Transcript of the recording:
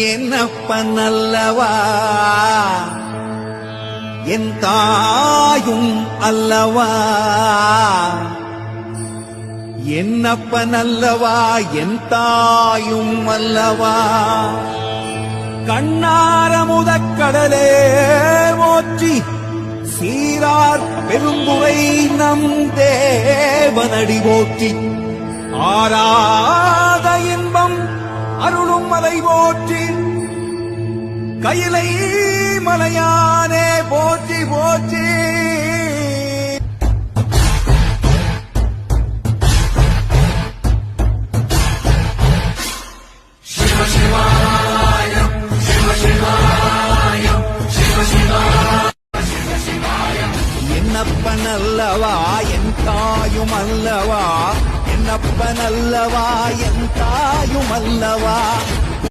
என்னப்பனல்லவா என் தாயும் அல்லவா என்னப்பனல்லவா என் தாயும் அல்லவா கண்ணாரமுதக்கடலே போற்றி சீரார் பெரும்புரை நம் தேவனடி போற்றி ஆராத இன்பம் அருளும் மலை போற்றி கையிலை மலையானே போற்றி போற்றி சிவ சிவாயம் சிவ சிவாயம் சிவ சிவாயம் சிவ சிவாயம் என்னப்பனல்லவா என் தாயும் அல்லவா என்னப்பனல்லவா என் தாயும் அல்லவா